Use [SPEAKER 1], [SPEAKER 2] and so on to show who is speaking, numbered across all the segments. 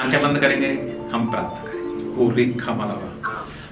[SPEAKER 1] आंखें बंद करेंगे, हम प्रार्थना करेंगे। ओ रेखा मालावा,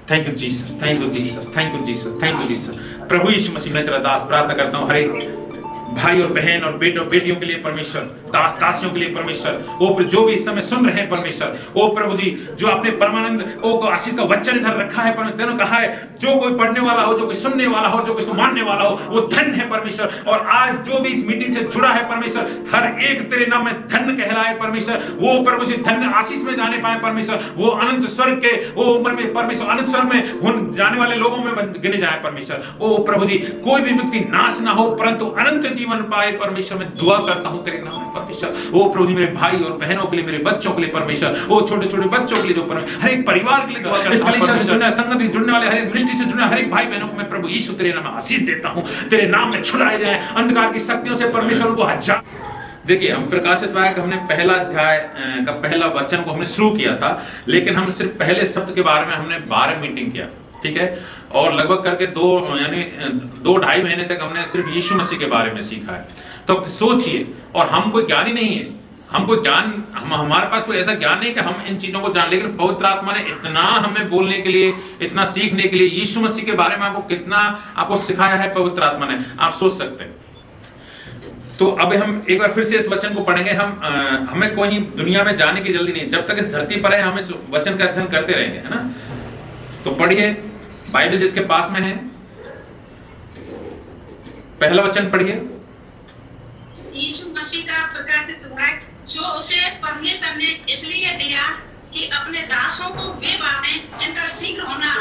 [SPEAKER 1] thank you Jesus, thank you Jesus, thank you Jesus, thank you Jesus. प्रभु यीशु मसीह में तेरा दास प्रार्थना करता हूँ, हर एक भाई और बहन और बेटों बेटियों के लिए परमेश्वर, दास दासियों के लिए परमेश्वर, ओ जो भी इस समय सुन रहे हैं परमेश्वर, ओ प्रभु जी जो आपने परमानंद ओ को आशीष का वचन इधर रखा है परमेश्वर, तेने कहा है जो कोई पढ़ने वाला हो, जो कोई सुनने वाला हो, जो कोई इसको मानने वाला हो, वो धन्य है परमेश्वर। और आज जो भी इस मीटिंग से जुड़ा है परमेश्वर, हर एक तेरे नाम में धन्य कहलाए परमेश्वर, वो प्रभु जी धन्य आशीष में जाने पाए परमेश्वर, वो अनंत स्वर्ग के वो परमेश्वर अनंत स्वर्ग में उन जाने वाले लोगों में गिने जाए परमेश्वर। ओ प्रभु जी कोई भी व्यक्ति नाश ना हो परंतु अनंत जीवन पाए परमेश्वर। मैं दुआ करता हूं तेरे नाम में परमेश्वर। ओ प्रभु जी मेरे भाई और बहनों के लिए, मेरे बच्चों के लिए परमेश्वर, ओ छोटे छोटे बच्चों के लिए, जो परमेश्वर हर एक परिवार के लिए दुआ करता हूं। इस कलीसिया से जुड़ने, संगत से जुड़ने वाले, हर एक मिनिस्ट्री से जुड़ने हर एक भाई बहनों को मैं प्रभु यीशु तेरे नाम में आशीष देता हूं। तेरे नाम में छुड़ाए जाए अंधकार की शक्तियों से परमेश्वर को हजार। देखिए हम प्रकाशित वाक्य हमने पहला अध्याय का पहला वचन को हमने शुरू किया था, लेकिन हम सिर्फ पहले शब्द के बारे में हमने 12 मीटिंग किया, ठीक है। और लगभग करके 2-2.5 महीने तक हमने सिर्फ यीशु मसीह के बारे में सीखा है। तो सोचिए, और हम कोई ज्ञानी नहीं है, हम कोई ज्ञान हमारे पास कोई ऐसा ज्ञान नहीं कि हम इन चीजों को जान, लेकिन पवित्र आत्मा ने इतना हमें बोलने के लिए, इतना सीखने के लिए, यीशु मसीह के बारे में आपको कितना आपको सिखाया है पवित्र आत्मा ने, आप सोच सकते हैं। तो अब हम एक बार फिर से इस वचन को पढ़ेंगे। हमें कोई दुनिया में जाने की जल्दी नहीं, जब तक इस धरती पर है हम इस वचन का अध्ययन करते रहेंगे, है ना। तो पढ़िए, बाइबल जिसके पास में है पहला वचन पढ़िए।
[SPEAKER 2] यीशु मसीह का प्रकाशित वाक्य जो उसे परमेश्वर ने इसलिए दिया कि अपने दासों को वे बातें जिनका शीघ्र होना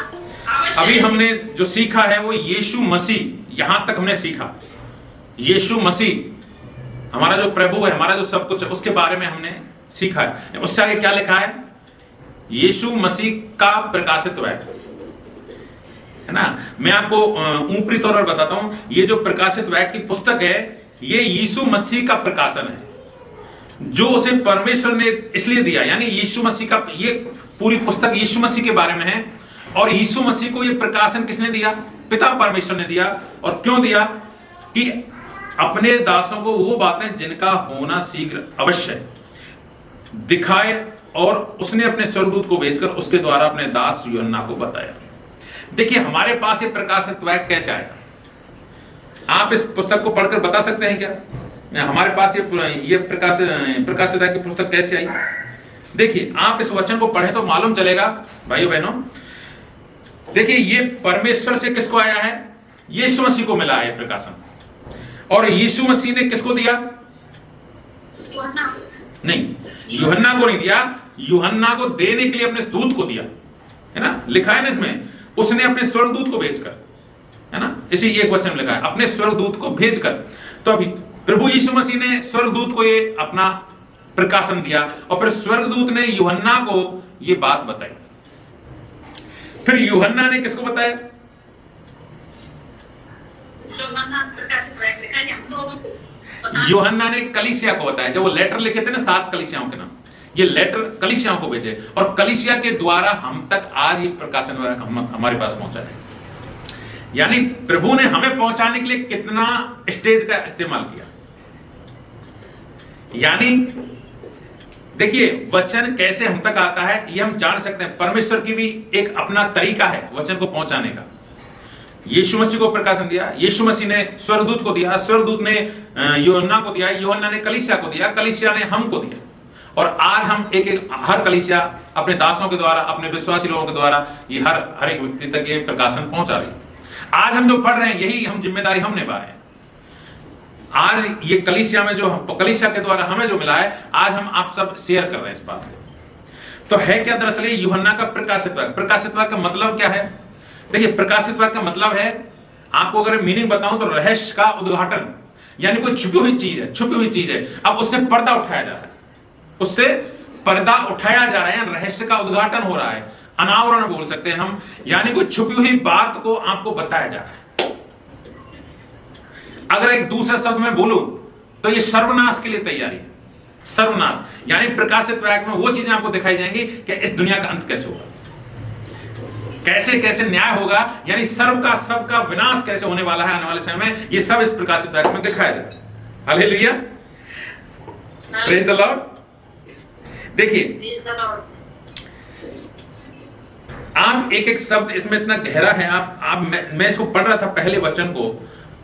[SPEAKER 2] आवश्यक।
[SPEAKER 1] अभी हमने जो सीखा है वो यीशु मसीह, यहां तक हमने सीखा यीशु मसीह हमारा जो प्रभु है, हमारा जो सब कुछ है, उसके बारे में हमने सीखा है। उससे आगे क्या लिखा है? यीशु मसीह का प्रकाशित वाक्य, है ना। मैं आपको ऊपरी तौर पर बताता हूं, ये जो प्रकाशित वाक्य की पुस्तक है ये यीशु मसीह का प्रकाशन है, जो उसे परमेश्वर ने इसलिए दिया, यानी यीशु मसीह का ये पूरी पुस्तक यीशु मसीह के बारे में है। और यीशु मसीह को ये प्रकाशन किसने दिया? पिता परमेश्वर ने दिया। और क्यों दिया? कि अपने दासों को वो बातें जिनका होना शीघ्र अवश्य दिखाए, और उसने अपने स्वर्गदूत को भेजकर उसके द्वारा अपने दास यूहन्ना को बताया। देखिए हमारे पास ये प्रकाशित वाक्य कैसे आया? आप इस पुस्तक को पढ़कर बता सकते हैं क्या हमारे पास ये प्रकाशित वाक्य की पुस्तक कैसे आई? देखिए आप इस वचन को पढ़े तो मालूम चलेगा भाइयों बहनों। देखिए ये परमेश्वर से किसको आया है? यीशु मसीह को मिला है प्रकाशन। और यीशु मसीह ने किसको दिया? नहीं, यूहन्ना को नहीं दिया, यूहन्ना को देने के लिए अपने दूत को दिया, है ना। लिखा है ना इसमें, उसने अपने स्वर्गदूत को भेजकर, है ना, इसी एक वचन में लिखा है अपने स्वर्गदूत को भेजकर। तो अभी प्रभु यीशु मसीह ने स्वर्गदूत को ये अपना प्रकाशन दिया, और फिर स्वर्गदूत ने यूहन्ना को ये बात बताई। फिर यूहन्ना ने किसको बताया? यूहन्ना ने कलीसिया को बताया। जब वो लेटर लिखे थे ना 7 कलीसियाओं के नाम, ये लेटर कलीसियाओं को भेजे, और कलीसिया के द्वारा हम तक आज ये प्रकाशन हमारे पास पहुंचा है। यानी प्रभु ने हमें पहुंचाने के लिए कितना स्टेज का इस्तेमाल किया। यानी देखिए वचन कैसे हम तक आता है ये हम जान सकते हैं। परमेश्वर की भी एक अपना तरीका है वचन को पहुंचाने का। यीशु मसीह को प्रकाशन दिया, यीशु मसीह ने स्वर्गदूत को दिया, स्वर्गदूत ने यूहन्ना को दिया, यूहन्ना ने कलीसिया को दिया, कलीसिया ने हमको दिया। और आज हम एक हर कलीसिया अपने दासों के द्वारा, अपने विश्वासी लोगों के द्वारा ये हर एक व्यक्ति तक ये प्रकाशन पहुंचा रही है। आज हम जो पढ़ रहे हैं यही हम जिम्मेदारी हम निभा रहे हैं। आज ये कलीसिया में जो कलीसिया के द्वारा हमें जो मिला है, आज हम आप सब शेयर कर रहे हैं इस बात को। तो है क्या दरअसल यूहन्ना का प्रकाशित वाक्य? प्रकाशित वाक्य का मतलब क्या है? देखिए प्रकाशित वाक्य का मतलब है, आपको अगर मीनिंग बताऊं तो रहस्य का उद्घाटन, यानी कोई छुपी हुई चीज है, छुपी हुई चीज है, अब उससे पर्दा उठाया जा रहा है, उससे पर्दा उठाया जा रहा है, रहस्य का उद्घाटन हो रहा है, अनावरण बोल सकते हैं हम, यानी कोई छुपी हुई बात को आपको बताया जा रहा है। अगर एक दूसरे शब्द में बोलूं तो ये सर्वनाश के लिए तैयारी है। सर्वनाश यानी प्रकाशित वाक्य में वो चीजें आपको दिखाई जाएंगी कि इस दुनिया का अंत कैसे होगा, कैसे कैसे न्याय होगा, यानी सर्व का सब का विनाश कैसे होने वाला है आने वाले समय में, ये सब इस प्रकाशित वाक्य में दिखाया जाता है। Hallelujah, praise the Lord. देखिए आप एक एक शब्द इसमें इतना गहरा है, मैं इसको पढ़ रहा था पहले वचन को,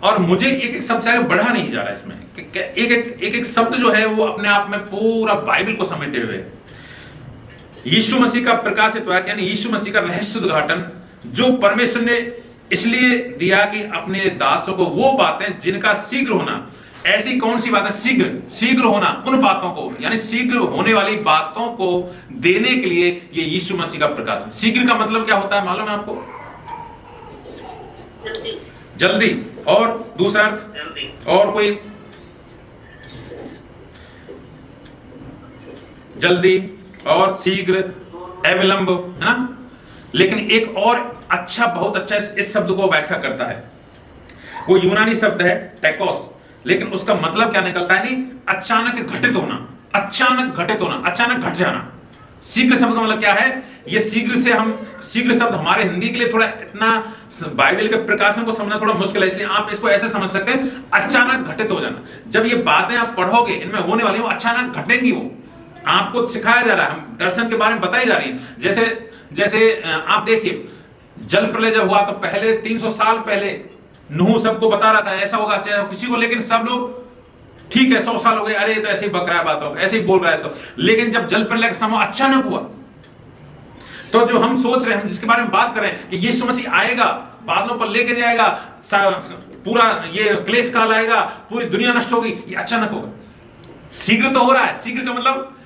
[SPEAKER 1] और मुझे एक एक शब्द से आगे बढ़ा नहीं जा रहा इसमें। एक एक शब्द जो है वो अपने आप में पूरा बाइबल को समेटे हुए है। यीशु मसीह का प्रकाशित वाक्य यानी यीशु मसीह का रहस्य उद्घाटन जो परमेश्वर ने इसलिए दिया कि अपने दासों को वो बातें जिनका शीघ्र होना, ऐसी कौन सी बातें शीघ्र होना, उन बातों को यानी शीघ्र होने वाली बातों को देने के लिए ये यीशु मसीह का प्रकाशन। शीघ्र का मतलब क्या होता है मालूम है आपको? जल्दी। और दूसरा अर्थ और कोई? जल्दी और शीघ्र, अविलंब, है ना? लेकिन एक और अच्छा, बहुत अच्छा इस शब्द को व्याख्या करता है, वो यूनानी शब्द है टेकोस, लेकिन उसका मतलब क्या निकलता है? नहीं, अचानक घटित होना, अचानक घटित होना, अचानक घट जाना। शीघ्र शब्द का मतलब क्या है? ये शीघ्र शब्द हमारे हिंदी के लिए थोड़ा इतना बाइबल के प्रकाशन को समझना थोड़ा मुश्किल है, इसलिए आप इसको ऐसे समझ सकते हैं, अचानक घटित हो जाना। जब ये बातें आप पढ़ोगे इनमें होने वाली वो अचानक घटेंगी, वो आपको सिखाया जा रहा है, हम दर्शन के बारे में बताई जा रही है। जैसे आप देखिए जल प्रलय जब हुआ तो पहले 300 साल पहले नूह सबको बता रहा था ऐसा होगा, चाहे किसी को, लेकिन सब लोग ठीक है 100 साल हो गए, अरे तो ऐसे ही बक रहा है बातों, ऐसे ही बोल रहा है इसको। लेकिन जब जल प्रलय का समय अचानक हुआ तो जो हम सोच रहे हैं, हम जिसके बारे में बात करें कि यीशु मसीह आएगा, बादलों पर लेके जाएगा, पूरा ये क्लेश काल आएगा, पूरी दुनिया नष्ट होगी, ये अचानक होगा। शीघ्र तो हो रहा है, शीघ्र का मतलब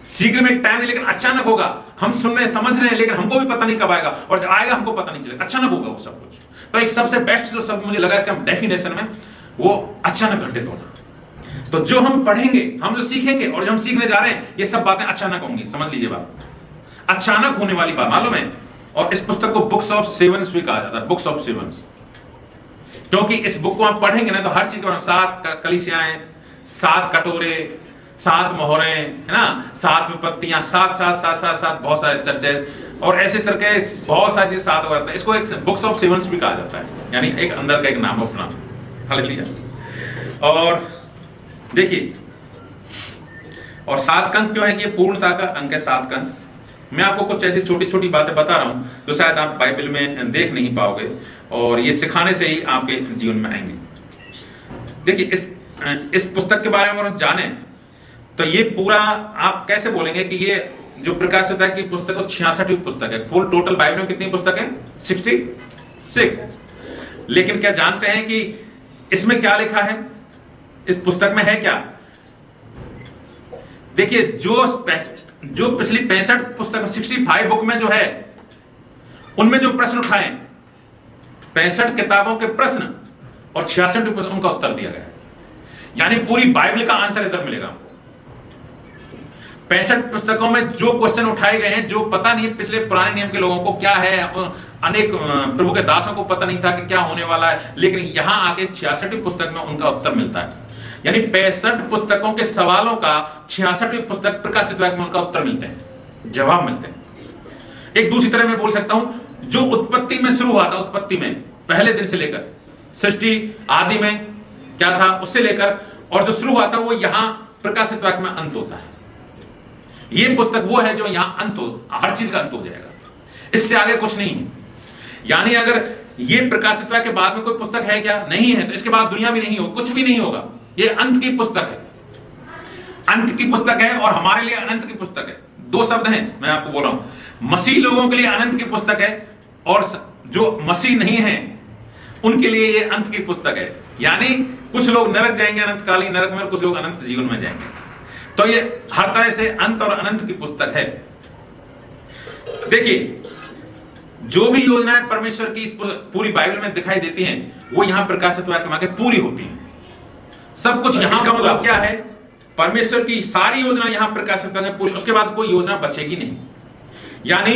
[SPEAKER 1] शीघ्र में एक टाइम नहीं, लेकिन अचानक होगा। हम सुन रहे हैं, समझ रहे हैं, लेकिन हमको भी पता नहीं कब आएगा, और जब आएगा हमको पता नहीं चलेगा, अचानक होगा वो सब कुछ। तो एक सबसे बेस्ट जो शब्द मुझे लगा इसका डेफिनेशन में, वो अचानक घटित होना। तो जो हम पढ़ेंगे, हम जो सीखेंगे और जो हम सीखने जा रहे हैं, ये सब बातें अचानक होंगी, समझ लीजिए बात, अचानक होने वाली बात, मालूम है। और इस पुस्तक को बुक्स ऑफ सेवंस भी कहा जाता है, बुक्स ऑफ सेवंस, क्योंकि इस बुक को आप पढ़ेंगे ना तो हर चीज को, 7 कलीसियाएं, 7 कटोरे, 7 मोहरें, है ना, 7 विपत्तियां, 7 बहुत सारे चर्चे और ऐसे तरह बहुत सारी चीज 7 करता है। इसको एक बुक्स ऑफ सेवंस भी कहा जाता है, यानी एक अंदर का एक नाम अपना। हालेलुया। और देखिए, और 7 कंद क्यों है कि ये पूर्णता का अंक है, 7 कंद। मैं आपको कुछ ऐसी छोटी छोटी बातें बता रहा हूं जो शायद आप बाइबल में देख नहीं पाओगे, और ये सिखाने से ही आपके जीवन में आएंगे। देखिए इस पुस्तक के बारे में अगर जाने तो ये पूरा आप कैसे बोलेंगे कि ये जो प्रकाशित है कि पुस्तक 66वीं पुस्तक है। फुल टोटल बाइबल में कितनी पुस्तक है? 66। लेकिन क्या जानते हैं कि इसमें क्या लिखा है? इस पुस्तक में है क्या? देखिए जो पिछली 65 पुस्तक 65 बुक में जो है, उनमें जो प्रश्न उठाए, 65 किताबों के प्रश्न और 66 पुस्तक उनका उत्तर दिया गया है। यानी पूरी बाइबल का आंसर इधर मिलेगा। 65 पुस्तकों में जो क्वेश्चन उठाए गए हैं, जो पता नहीं पिछले पुराने नियम के लोगों को क्या है, अनेक प्रभु के दासों को पता नहीं था कि क्या होने वाला है, लेकिन यहां आके 66वीं पुस्तक में उनका उत्तर मिलता है। यानी 65 पुस्तकों के सवालों का 66वीं पुस्तक प्रकाशित वाक्य में उनका उत्तर मिलते हैं, जवाब मिलते हैं। एक दूसरी तरह मैं बोल सकता हूं, जो उत्पत्ति में शुरू हुआ था, उत्पत्ति में पहले दिन से लेकर सृष्टि आदि में क्या था उससे लेकर, और जो शुरू हुआ था वो यहां प्रकाशित वाक्य में अंत होता है। ये पुस्तक वो है जो यहां अंत हो, हर चीज का अंत हो जाएगा, इससे आगे कुछ नहीं है। यानी अगर ये प्रकाशित वाक्य के बाद में कोई पुस्तक है क्या? नहीं है, तो इसके बाद दुनिया भी नहीं हो, कुछ भी नहीं होगा। ये अंत की पुस्तक है, अंत की पुस्तक है, और हमारे लिए अनंत की पुस्तक है। 2 शब्द हैं, मैं आपको बोल रहा हूं। मसीह लोगों के लिए अनंत की पुस्तक है, और जो मसीह नहीं है उनके लिए ये अंत की पुस्तक है। यानी कुछ लोग नरक जाएंगे, अनंतकालीन नरक में, कुछ लोग अनंत जीवन में जाएंगे। तो ये हर तरह से अंत और अनंत की पुस्तक है। देखिए, जो भी योजनाएं परमेश्वर की इस पूरी बाइबल में दिखाई देती हैं, वो यहां प्रकाशित वाक्य में पूरी होती हैं। सब कुछ यहां का मतलब क्या है? परमेश्वर की सारी योजना यहां प्रकाशित वाक्य पूरी, उसके बाद कोई योजना बचेगी नहीं। यानी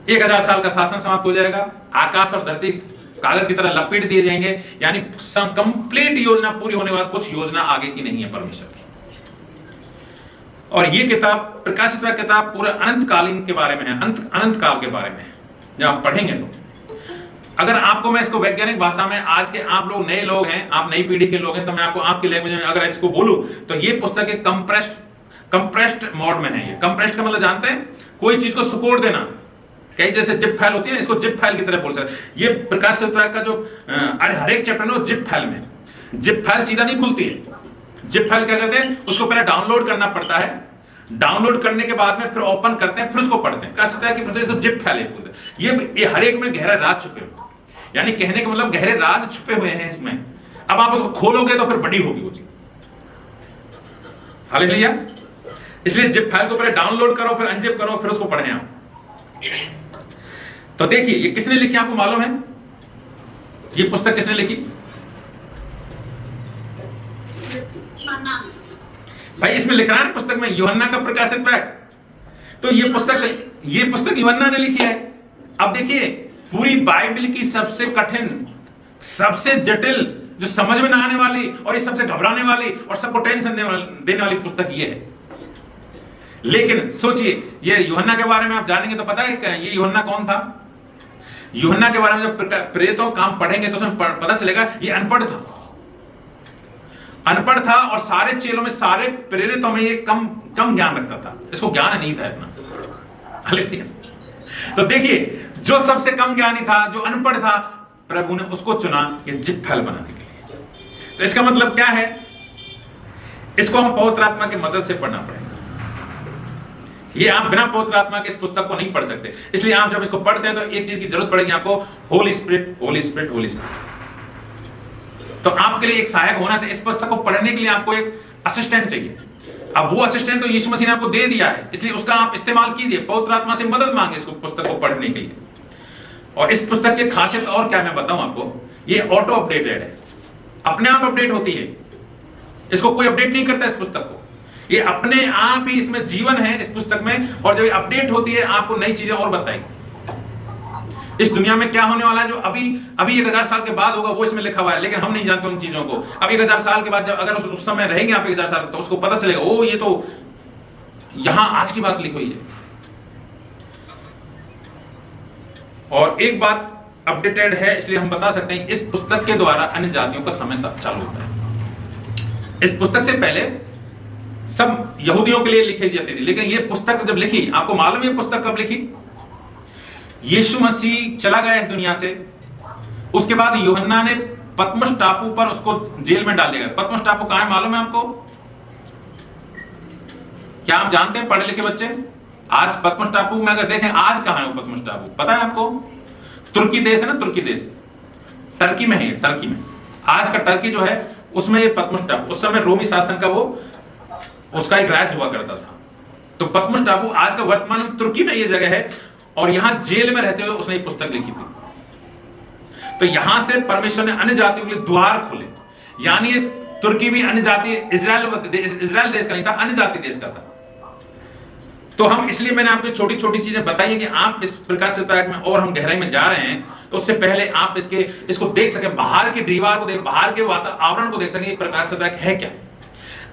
[SPEAKER 1] 1000 साल का शासन समाप्त हो जाएगा, आकाश और धरती कागज की तरह लपेट दिए जाएंगे। यानी कंप्लीट योजना पूरी होने के बाद कुछ योजना आगे की नहीं है परमेश्वर की। और ये किताब प्रकाशित वाक्य किताब पूरे अनंतकालीन के बारे में है, अनंत काल के बारे में है। जब आप पढ़ेंगे तो अगर आपको मैं इसको वैज्ञानिक भाषा में, आज के आप लोग नए लोग हैं, आप नई पीढ़ी के लोग हैं, तो मैं आपको आपकी लैंग्वेज में अगर इसको बोलूं तो ये पुस्तक एक कंप्रेस्ड कंप्रेस्ड मोड में है। ये कंप्रेस्ड का मतलब जानते हैं, कोई चीज को सुकोड़ देना, कई जैसे जिप फाइल होती है ना, इसको जिप फाइल की तरह बोल सकते। ये प्रकाश सप्ताह का जो हर एक चैप्टर में जिप फाइल में, जिप फाइल सीधा नहीं खुलती है। जिप फाइल क्या करते हैं, उसको पहले डाउनलोड करना पड़ता है, डाउनलोड करने के बाद में फिर ओपन करते हैं, फिर उसको पढ़ते हैं। कह सकता है कि इसको जिप फाइल बोलते हैं। ये हर एक में गहरा राज छुपे हुए, यानी कहने का मतलब गहरे राज छुपे हुए हैं इसमें। अब आप उसको खोलोगे तो फिर बड़ी होगी वो चीज। हालेलुया। इसलिए जिप फाइल को पहले डाउनलोड करो, फिर अनजिप करो, फिर उसको पढ़ें आप। तो देखिए ये किसने लिखी आपको मालूम है? ये पुस्तक किसने लिखी भाई? इसमें लिख रहा है पुस्तक में यूहन्ना का प्रकाशित वाक्य। तो ये पुस्तक यूहन्ना ने लिखी है। अब देखिए पूरी बाइबल की सबसे कठिन, सबसे जटिल, जो समझ में ना आने वाली और ये सबसे घबराने वाली और सबको टेंशन देने वाली पुस्तक ये है। लेकिन सोचिए, ये यूहन्ना के बारे में आप जानेंगे तो पता है ये यूहन्ना कौन था। यूहन्ना के बारे में जब प्रेरितों काम पढ़ेंगे तो उसमें पता चलेगा ये अनपढ़ था। अनपढ़ था और सारे चेलों में, सारे प्रेरितों में ये कम ज्ञान रखता था। इसको ज्ञान नहीं था इतना। तो देखिए जो सबसे कम ज्ञानी था, जो अनपढ़ था, प्रभु ने उसको चुना ये जिप फाइल बनाने के लिए। तो इसका मतलब क्या है? इसको हम पवित्र आत्मा की मदद से पढ़ना पड़ेगा। ये आप बिना पवित्र आत्मा के इस पुस्तक को नहीं पढ़ सकते। इसलिए आप जब इसको पढ़ते हैं तो एक चीज की जरूरत पड़ेगी आपको, Holi spirit, Holi spirit, Holi spirit. तो आपके लिए एक सहायक होना चाहिए। इस पुस्तक को पढ़ने के लिए आपको एक असिस्टेंट चाहिए। अब वो असिस्टेंट तो यीशु मसीह ने आपको दे दिया है, इसलिए उसका आप इस्तेमाल कीजिए। पवित्र आत्मा से मदद मांगे इसको, पुस्तक को पढ़ने के लिए। और इस पुस्तक की खासियत और क्या मैं बताऊं आपको, ये ऑटो अपडेटेड है, अपने आप अपडेट होती है। इसको कोई अपडेट नहीं करता इस पुस्तक को, ये अपने आप ही, इसमें जीवन है इस पुस्तक में। और जब ये अपडेट होती है आपको नई चीजें और बताएगी। इस दुनिया में क्या होने वाला है, जो अभी 1000 साल के बाद होगा, वो इसमें लिखा हुआ है, लेकिन हम नहीं जानते उन चीजों को। अब 1000 साल के बाद जब अगर उस समय रहेंगे आप 1000 साल, तो उसको पता चलेगा, ओ ये तो यहां आज की बात लिखी हुई है। और एक बात अपडेटेड है, इसलिए हम बता सकते हैं इस पुस्तक के द्वारा अन्य जातियों का समय चालू होता है। इस पुस्तक से पहले सब यहूदियों के लिए लिखी जाती थी, लेकिन ये पुस्तक जब लिखी, आपको मालूम है ये पुस्तक कब लिखी? यीशु मसीह चला गया इस दुनिया से, उसके बाद यूहन्ना ने पतमस टापू पर उसको जेल में डाल दिया। पतमस टापू कहां है मालूम है आपको? क्या आप जानते हैं पढ़े लिखे बच्चे? आज पतमस टापू में अगर देखें, आज कहां है वो पतमस टापू पता है आपको? तुर्की देश है ना, तुर्की देश, टर्की में है। टर्की में आज का टर्की जो है उसमें ये पतमस टापू, उस समय रोमी शासन का वो उसका एक राज्य हुआ करता था। तो पतमस टापू आज का वर्तमान में तुर्की में ये जगह है, और यहां जेल में रहते हुए उसने एक पुस्तक लिखी थी। तो यहां से परमेश्वर ने अन्य जातियों के लिए द्वार खोले, यानी ये तुर्की भी अन्य जाति, इजराइल देश का नहीं था, अन्य जाति देश का था। तो हम, इसलिए मैंने आपको छोटी छोटी चीजें बताई है कि आप इस प्रकाश सप्ताह में और हम गहराई में जा रहे हैं, तो उससे पहले आप इसको देख सके, बाहर की दीवार को देख, बाहर के आवरण को देख सके, प्रकाश सप्ताह है क्या।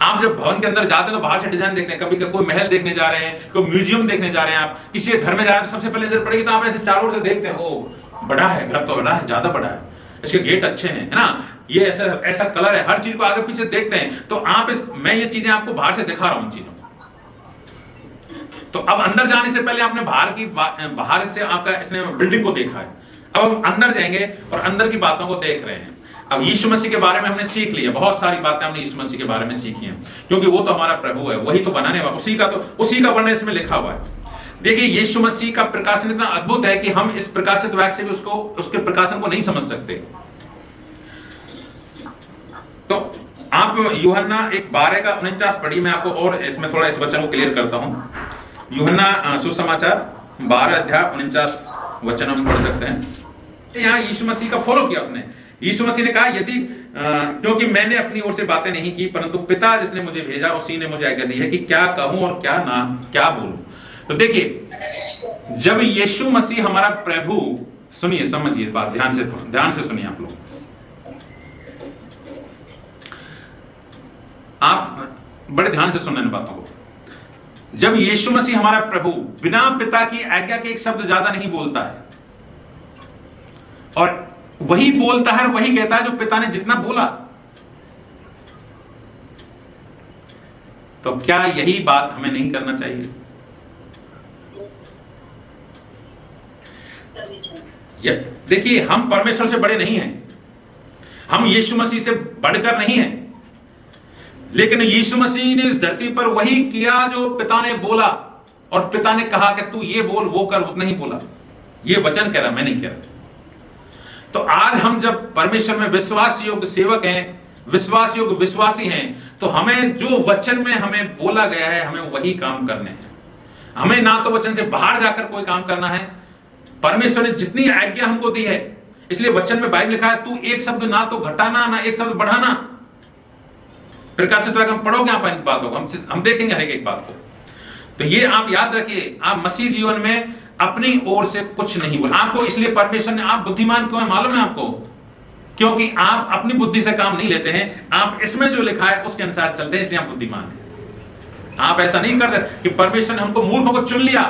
[SPEAKER 1] आप जब भवन के अंदर जाते हैं तो बाहर से डिजाइन देखते हैं, कभी कोई महल देखने जा रहे हैं, कोई म्यूजियम देखने जा रहे हैं, आप किसी के घर में जा रहे हैं, सबसे पहले नजर पड़ेगी तो आप ऐसे चारों ओर से देखते हैं, ओ बड़ा है घर, तो बड़ा है, ज्यादा बड़ा है, इसके गेट अच्छे हैं, है ना, ये ऐसा कलर है, हर चीज को आगे पीछे देखते हैं। तो आप मैं ये चीजें आपको बाहर से दिखा रहा हूं चीजों। तो अब अंदर जाने से पहले आपने बाहर से आपका इसने बिल्डिंग को देखा है, अब हम अंदर जाएंगे और अंदर की बातों को देख रहे हैं। अब यीशु मसीह के बारे में हमने सीख लिया, बहुत सारी बातें हमने यीशु मसीह के बारे में सीखी हैं, क्योंकि वो तो हमारा प्रभु है, वही तो बनाने वाला, उसी का वर्णन इसमें लिखा हुआ है। देखिए यीशु मसीह का प्रकाशन इतना अद्भुत है कि हम इस प्रकाशित वाक्य से भी उसके प्रकाशन को नहीं समझ सकते। तो आप यूहन्ना 12:49 पढ़िए, मैं आपको और इसमें थोड़ा इस वचन को क्लियर करता हूं। यूहन्ना सुसमाचार 12:49 वचन हम पढ़ सकते हैं। यहाँ यीशु मसीह का फॉलो किया उसने। यीशु मसीह ने कहा, यदि क्योंकि मैंने अपनी ओर से बातें नहीं की, परंतु पिता जिसने मुझे भेजा उसी ने मुझे आज्ञा दी है कि क्या कहूं और क्या बोलूं। तो देखिए जब यीशु मसीह हमारा प्रभु, सुनिए समझिए बात, ध्यान से सुनिए आप लोग, आप बड़े ध्यान से सुनने बातों को। जब यीशु मसीह हमारा प्रभु बिना पिता की आज्ञा के एक शब्द ज्यादा नहीं बोलता है, और वही बोलता है, वही कहता है जो पिता ने जितना बोला। तो क्या यही बात हमें नहीं करना चाहिए? देखिए, हम परमेश्वर से बड़े नहीं हैं, हम यीशु मसीह से बढ़कर नहीं हैं, लेकिन यीशु मसीह ने इस धरती पर वही किया जो पिता ने बोला, और पिता ने कहा कि तू ये बोल वो कर, उतना ही बोला। ये वचन कह रहा, मैं नहीं कह रहा। तो आज हम जब परमेश्वर में विश्वास योग्य सेवक हैं, विश्वास योग्य विश्वासी हैं, तो हमें जो वचन में हमें बोला गया है हमें वही काम करने हैं। हमें ना तो वचन से बाहर जाकर कोई काम करना है। परमेश्वर ने जितनी आज्ञा हमको दी है, इसलिए वचन में बाइबल लिखा है तू एक शब्द ना तो घटाना ना एक शब्द बढ़ाना। प्रकाशित वाक्य हम पढ़ोगे आप इन बातों को, हम देखेंगे हर एक बात को। तो ये आप याद रखिए, आप मसीह जीवन में अपनी ओर से कुछ नहीं बोला आपको। इसलिए परमेश्वर ने, आप बुद्धिमान क्यों है मालूम है आपको? क्योंकि आप अपनी बुद्धि से काम नहीं लेते हैं, आप इसमें जो लिखा है उसके अनुसार चलते हैं, इसलिए आप बुद्धिमान हैं। आप ऐसा नहीं कर सकते कि परमेश्वर ने हमको मूर्खों को चुन लिया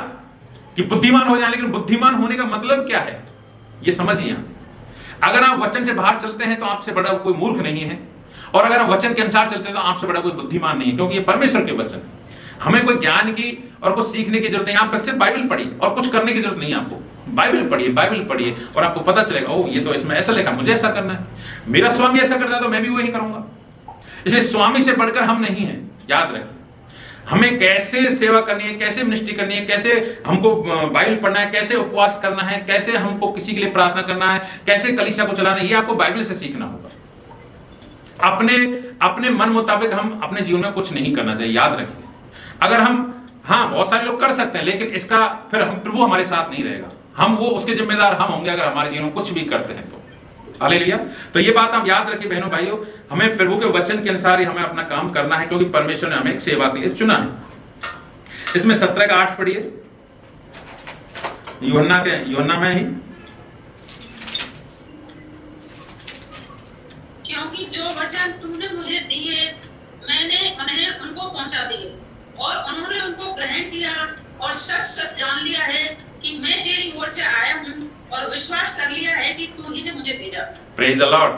[SPEAKER 1] कि बुद्धिमान हो जाए, लेकिन बुद्धिमान होने का मतलब क्या है ये समझिए। अगर आप वचन से बाहर चलते हैं तो आपसे बड़ा कोई मूर्ख नहीं है, और अगर आप वचन के अनुसार चलते हैं तो आपसे बड़ा कोई बुद्धिमान नहीं है, क्योंकि ये परमेश्वर के वचन है। हमें कोई ज्ञान की और कुछ सीखने की जरूरत नहीं, आप सिर्फ बाइबल पढ़िए और कुछ करने की जरूरत नहीं है आपको। बाइबल पढ़िए और आपको पता चलेगा, ओ ये तो इसमें ऐसा लिखा, मुझे ऐसा करना है, मेरा स्वामी ऐसा करता है तो मैं भी वही करूंगा। इसलिए स्वामी से बढ़कर हम नहीं हैं, याद रखिए। हमें कैसे सेवा करनी है, कैसे मिनिस्ट्री करनी है, कैसे हमको बाइबल पढ़ना है, कैसे उपवास करना है, कैसे हमको किसी के लिए प्रार्थना करना है, कैसे कलीसिया को चलाना है, ये आपको बाइबल से सीखना होगा। अपने मन मुताबिक हम अपने जीवन में कुछ नहीं करना चाहिए, याद रखिए। अगर हम, हाँ बहुत सारे लोग कर सकते हैं, लेकिन इसका फिर हम, प्रभु हमारे साथ नहीं रहेगा, हम वो उसके जिम्मेदार हम होंगे अगर हमारे जीवन में कुछ भी करते हैं तो। हालेलुया। तो ये बात आप याद रखिए बहनों भाइयों, हमें प्रभु के वचन के अनुसार ही हमें अपना काम करना है, क्योंकि परमेश्वर ने हमें एक सेवा के लिए चुना है। इसमें 17 का 8 पढ़िए, यूहन्ना में ही।
[SPEAKER 2] क्योंकि जो वचन तुमने मुझे दिए मैंने उन्हें उनको पहुंचा दिए, और उन्होंने उनको ग्रहण किया, और सच सच जान लिया है कि मैं तेरी ओर से आया हूं, और विश्वास कर लिया है कि तू ही ने मुझे भेजा।
[SPEAKER 1] Praise the Lord.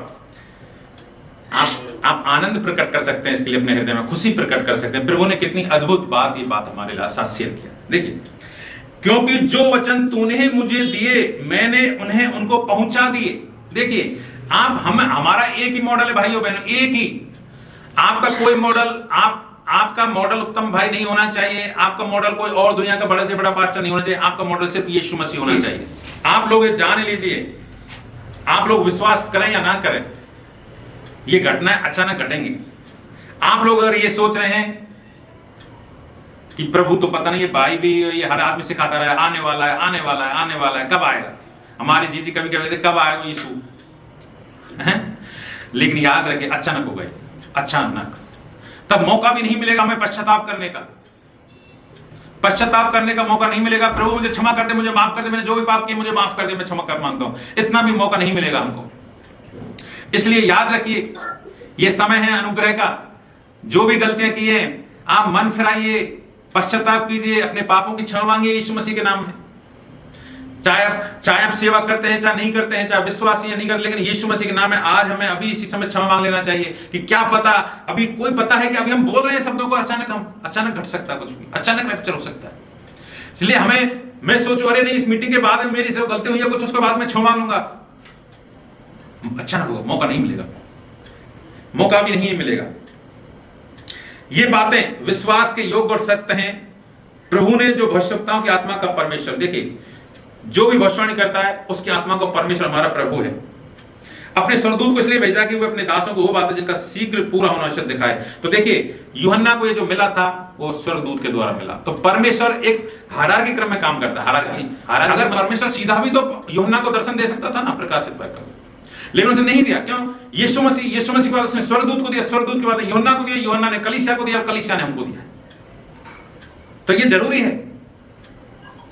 [SPEAKER 1] आप आनंद प्रकट कर सकते हैं इसके लिए, अपने हृदय में खुशी प्रकट कर सकते हैं। प्रभु ने कितनी अद्भुत बात, ये बात हमारे साथ शेयर किया। देखिए, क्योंकि जो वचन तूने मुझे दिए मैंने उन्हें उनको पहुंचा दिए। देखिए, हमारा एक ही मॉडल है भाइयों बहनों, एक ही। आपका कोई मॉडल, आपका मॉडल उत्तम भाई नहीं होना चाहिए, आपका मॉडल कोई और दुनिया का बड़ा से बड़ा पास्टर नहीं होना चाहिए, आपका मॉडल सिर्फ यीशु मसीह होना चाहिए। आप लोग जान लीजिए, आप लोग विश्वास करें या ना करें, ये घटनाएं अचानक घटेंगी। आप लोग अगर ये सोच रहे हैं कि प्रभु तो पता नहीं, ये भाई भी ये हर आदमी सिखाता रहा है, आने वाला है, आने वाला है, आने वाला है, कब आएगा? हमारी जीजी कभी कहते कब आएगा यीशु, लेकिन याद रखिए अचानक हो गए, अचानक। तब मौका भी नहीं मिलेगा हमें पश्चाताप करने का, पश्चाताप करने का मौका नहीं मिलेगा। प्रभु मुझे क्षमा कर दे, मुझे माफ कर दे, मैंने जो भी पाप किया मुझे माफ कर दे, मैं क्षमा कर मांगता हूं, इतना भी मौका नहीं मिलेगा हमको। इसलिए याद रखिए, यह समय है अनुग्रह का। जो भी गलतियां की हैं आप मन फिराइए, पश्चाताप कीजिए, अपने पापों की क्षमा मांगिए यीशु मसीह के नाम में। चाहे आप सेवा करते हैं चाहे नहीं करते हैं, चाहे विश्वासी या नहीं करते, लेकिन यीशु मसीह के नाम में आज हमें अभी इसी समय क्षमा मांग लेना चाहिए। कि क्या पता, अभी कोई पता है कि अभी हम बोल रहे हैं शब्दों को, अचानक घट सकता है, कुछ भी अचानक रैप्चर हो सकता है। इसलिए मैं सोचू अरे नहीं, इस मीटिंग के बाद मेरी से गलती हुई है कुछ, उसके बाद मैं क्षमा मांगूंगा, अचानक होगा, मौका नहीं मिलेगा, मौका भी नहीं मिलेगा। ये बातें विश्वास के योग्य और सत्य हैं। प्रभु ने जो भविष्यवक्ताओं की आत्मा का परमेश्वर, देखिए जो भी भविष्यवाणी करता है उसकी आत्मा को परमेश्वर हमारा प्रभु है, अपने स्वरदूत को इसलिए भेजा कि वो अपने दासों को वो बातें जिनका शीघ्र पूरा होना आवश्यक दिखाए। तो देखिए, यूहन्ना को ये जो मिला था वो स्वरदूत के द्वारा मिला। तो परमेश्वर एक हायरार्की क्रम में काम करता है। हायरार्की, अगर परमेश्वर सीधा भी तो यूहन्ना को दर्शन दे सकता था ना प्रकाशित वाक्य में, लेकिन उसने नहीं दिया। क्यों? यीशु मसीह के बाद उसने स्वर्गदूत को दिया, स्वर्गदूत के बाद यूहन्ना को दिया, यूहन्ना ने कलीसिया को दिया और कलीसिया ने हमको दिया। तो ये जरूरी है,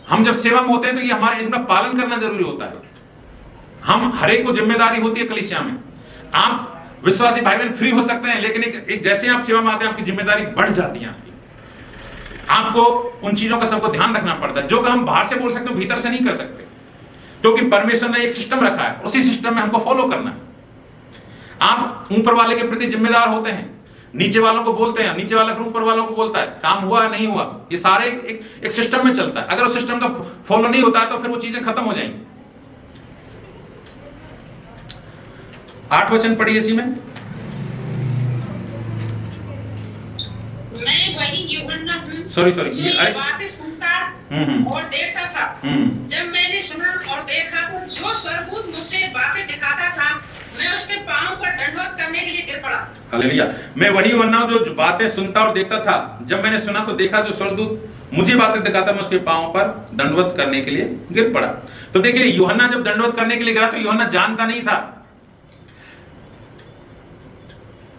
[SPEAKER 1] हम जब सेवा में होते हैं तो ये हमारे इसका पालन करना जरूरी होता है। हम हर एक को जिम्मेदारी होती है कलीसिया में। आप विश्वासी भाई बहन फ्री हो सकते हैं, लेकिन एक जैसे आप सेवा में आते हैं आपकी जिम्मेदारी बढ़ जाती है। आपको उन चीजों का सबको ध्यान रखना पड़ता है जो कि हम बाहर से बोल सकते हो, भीतर से नहीं कर सकते, क्योंकि परमेश्वर ने एक सिस्टम रखा है, उसी सिस्टम में हमको फॉलो करना है। आप ऊपर वाले के प्रति जिम्मेदार होते हैं, नीचे वालों को बोलते हैं, नीचे वाला फिर ऊपर वालों को बोलता है, काम हुआ नहीं हुआ, ये सारे एक सिस्टम में चलता है। अगर उस सिस्टम का फॉलो नहीं होता है तो फिर वो चीजें खत्म हो जाएंगी। 8 वचन पढ़िए इसी में।
[SPEAKER 2] मैं वही यूहन्ना हूँ
[SPEAKER 1] सॉरी
[SPEAKER 2] जो ये बातें सुनता और देखता था। जब मैंने सुना और देखा तो जो स्वर्गदूत मुझसे बातें दिखाता था, मैं उसके पांव पर दंडवत करने के लिए गिर पड़ा।
[SPEAKER 1] हालेलुया। मैं वही यूहन्ना हूँ जो बातें सुनता और देखता था। जब मैंने सुना तो देखा, जो स्वर्गदूत मुझे बातें दिखाता, मैं उसके पांव पर दंडवत करने के लिए गिर पड़ा। तो देखिए, यूहन्ना जब दंडवत करने के लिए गिरा तो यूहन्ना जानता नहीं था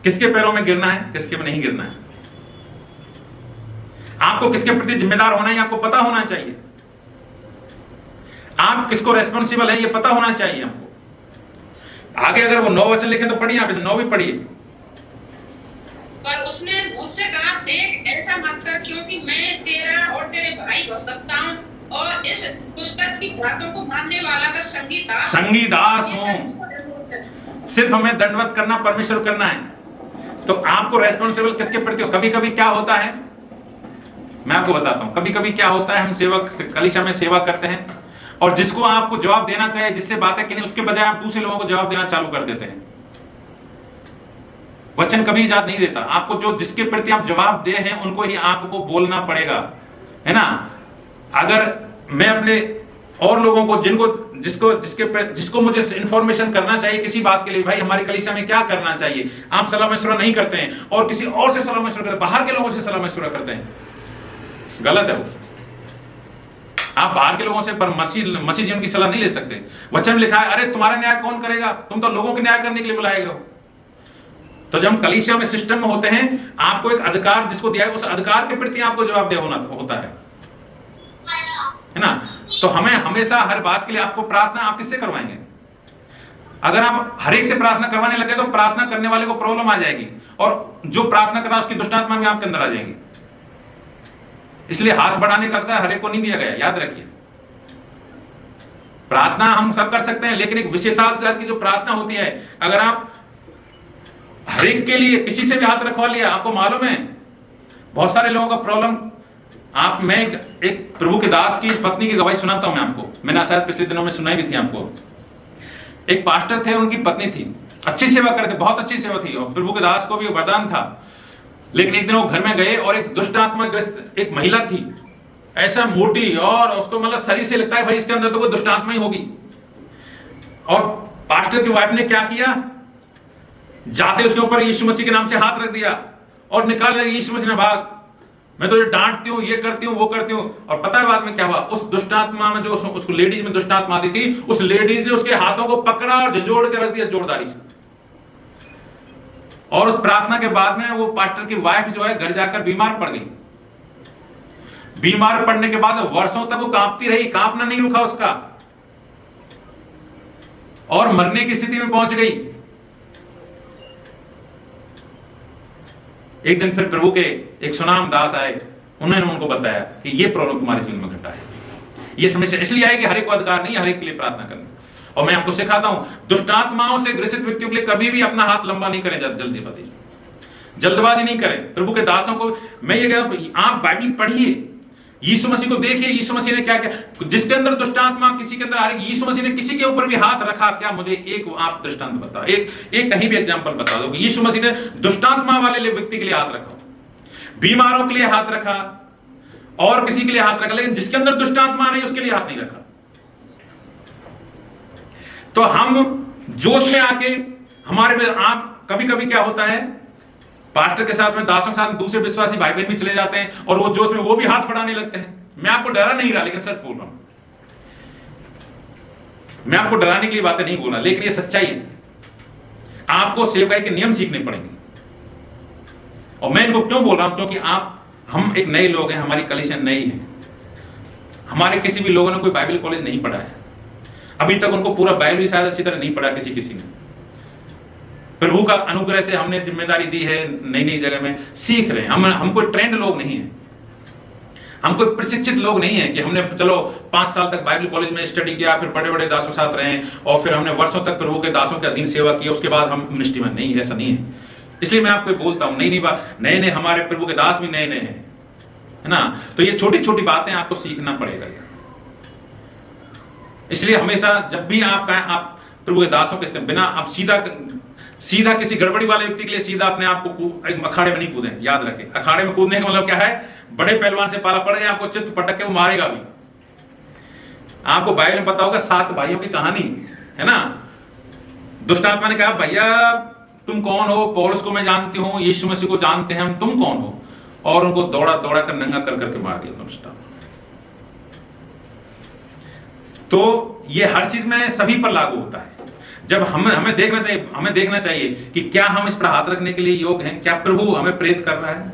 [SPEAKER 1] किसके पैरों में गिरना है, किसके में नहीं गिरना है। आपको किसके प्रति जिम्मेदार होना है, आपको पता होना चाहिए। आप किसको रेस्पॉन्सिबल है, ये पता होना चाहिए हमको। आगे अगर वो 9 वचन लिखे तो पढ़िए, आप 9 भी पढ़िए।
[SPEAKER 2] पर उसने मुझसे कहा, देख ऐसा मत कर, क्योंकि मैं तेरा और तेरे भाई भक्ता हूं और इस पुस्तक की बातों को मानने वाला का संगी दास हूं। सिर्फ हमें दंडवत करना, परमेश्वर करना है। तो आपको रेस्पॉन्सिबल किसके प्रति हो? कभी कभी क्या होता है, मैं आपको बताता हूं, कभी कभी क्या होता है, हम सेवक कलीसिया में सेवा करते हैं और जिसको आपको जवाब देना चाहिए, जिससे बातें की नहीं, उसके बजाय आप दूसरे लोगों को जवाब देना चालू कर देते हैं। वचन कभी इजाजत नहीं देता आपको, जो जिसके प्रति आप जवाब दे हैं उनको ही आपको बोलना पड़ेगा, है ना। अगर मैं अपने और लोगों को जिसको मुझे इंफॉर्मेशन करना चाहिए किसी बात के लिए, भाई हमारी कलीसिया में क्या करना चाहिए, आप सलाह मशवरा नहीं करते हैं और किसी और से सलाह मशवरा करते हैं, बाहर के लोगों से सलाह मशवरा करते हैं, गलत है वो। आप बाहर के लोगों से पर मसीह जीवन की सलाह नहीं ले सकते। वचन में लिखा है, अरे तुम्हारा न्याय कौन करेगा, तुम तो लोगों के न्याय करने के लिए बुलाए गए हो। तो जब हम कलीसिया में सिस्टम में होते हैं, आपको एक अधिकार जिसको दिया है, उस अधिकार के प्रति आपको जवाबदेह होना होता है ना। तो हमें हमेशा हर बात के लिए आपको प्रार्थना आप किससे करवाएंगे? अगर आप हर एक से प्रार्थना करवाने लगे तो प्रार्थना करने वाले को प्रॉब्लम आ जाएगी और जो प्रार्थना कर रहा है उसकी दुष्ट आत्मा भी आपके अंदर आ जाएगी। इसलिए हाथ बढ़ाने का अधिकार हर एक को नहीं दिया गया, याद रखिए। प्रार्थना हम सब कर सकते हैं, लेकिन एक विशेषाधिकार की जो प्रार्थना होती है, अगर आप हर एक के लिए किसी से भी हाथ रखवा लिया, आपको मालूम है बहुत सारे लोगों का प्रॉब्लम। मैं एक प्रभु के दास की पत्नी की गवाही सुनाता हूं मैं आपको, मैंने शायद पिछले दिनों में सुनाई भी थी आपको। एक पास्टर थे, उनकी पत्नी थी, अच्छी सेवा करते, बहुत अच्छी सेवा थी और प्रभु के दास को भी वरदान था। लेकिन एक दिन वो घर में गए और एक दुष्ट आत्मा ग्रस्त एक महिला थी, ऐसा मोटी, और उसको मतलब शरीर से लगता है भाई इसके अंदर तो कोई दुष्ट आत्मा ही होगी। और पास्टर की वाइफ ने क्या किया, जाते उसके ऊपर यीशु मसीह के नाम से हाथ रख दिया और निकाल रहे, यीशु मसीह ने भाग, मैं तो ये डांटती हूँ, ये करती हूँ, वो करती हूँ। और पता है बाद में क्या हुआ, उस दुष्ट आत्मा में जो उसको लेडीज में दुष्ट आत्मा आती थी, उस लेडीज ने उसके हाथों को पकड़ा और झंझोड़ के रख दिया जोरदारी से। और उस प्रार्थना के बाद में वो पास्टर की वाइफ जो है घर जाकर बीमार पड़ गई। बीमार पड़ने के बाद वर्षों तक वो कांपती रही, कांपना नहीं रुका उसका, और मरने की स्थिति में पहुंच गई। एक दिन फिर प्रभु के एक सुनाम दास आए, उन्होंने उनको बताया कि ये प्रॉब्लम तुम्हारे जीवन में घटा है, ये समस्या इसलिए आई कि हर एक को अधिकार नहीं, हर एक के लिए प्रार्थना करना। और मैं आपको सिखाता हूं, दुष्ट आत्माओं से ग्रसित व्यक्तियों के लिए कभी भी अपना हाथ लंबा नहीं करें, जल्दबाजी नहीं करें। प्रभु के दासों को मैं ये कहता हूं, आप बाइबल पढ़िए, यीशु मसीह को देखिए, यीशु मसीह ने क्या किया, जिसके अंदर दुष्ट आत्मा किसी के अंदर आ रही, यीशु मसीह ने किसी के ऊपर भी हाथ रखा क्या? मुझे एक आप दृष्टांत बताओ, एक कहीं भी एग्जांपल बता दो कि यीशु मसीह ने दुष्ट आत्मा वाले व्यक्ति के लिए हाथ रखा, बीमारों के लिए हाथ रखा और किसी के लिए हाथ रखा, लेकिन जिसके अंदर दुष्ट आत्मा नहीं उसके लिए हाथ नहीं रखा। तो हम जोश में आके हमारे आप कभी कभी क्या होता है, पास्टर के साथ में, दासों के साथ दूसरे विश्वासी भाई बहन भी चले जाते हैं और वो जोश में वो भी हाथ बढ़ाने लगते हैं। मैं आपको डरा नहीं रहा, लेकिन सच बोल रहा हूं, मैं आपको डराने के लिए बातें नहीं बोल रहा, लेकिन ये सच्चाई है। आपको सेवकाई के नियम सीखने पड़ेंगे। और मैं इनको क्यों बोल रहा हूं, क्योंकि हम एक नए लोग हैं, हमारी कलीसिया नई है, हमारे किसी भी लोगों ने कोई बाइबल कॉलेज नहीं पढ़ा है अभी तक, उनको पूरा बाइबल भी शायद अच्छी तरह नहीं पढ़ा किसी ने। प्रभु का अनुग्रह से हमने जिम्मेदारी दी है, नई नई जगह में सीख रहे हैं। हम कोई ट्रेंड लोग नहीं है, हम कोई प्रशिक्षित लोग नहीं है कि हमने चलो 5 साल तक बाइबल कॉलेज में स्टडी किया, फिर बड़े बड़े दासों के साथ रहे और फिर हमने वर्षों तक प्रभु के दासों के अधीन सेवा की, उसके बाद हम मिनिस्ट्री में। नहीं, ऐसा नहीं है।
[SPEAKER 1] इसलिए मैं आपको बोलता हूं, नई नई बात, नए नए हमारे प्रभु के दास भी नए नए हैं, है ना। तो ये छोटी छोटी बातें आपको सीखना पड़ेगा। इसलिए हमेशा जब भी आप कहें, आप प्रभु के दासों के बिना आप सीधा किसी गड़बड़ी वाले व्यक्ति के लिए सीधा अपने आप को अखाड़े में नहीं कूदें। याद रखें, अखाड़े में कूदने का मतलब क्या है, बड़े पहलवान से पाला पड़ गया, आपको चित्त पटक के वो मारेगा भी। आपको बाइबल में पता होगा 7 भाइयों की कहानी, है ना। दुष्ट आत्मा ने कहा, भैया तुम कौन हो? पौलुस को मैं जानती हूं, यीशु मसीह को जानते हैं हम, तुम कौन हो? और उनको दौड़ा दौड़ा कर नंगा कर करके मार दिया दुष्ट आत्मा। तो ये हर चीज में सभी पर लागू होता है। जब हमें देखना चाहिए कि क्या हम इस पर हाथ रखने के लिए योग्य हैं, क्या प्रभु हमें प्रेरित कर रहा है।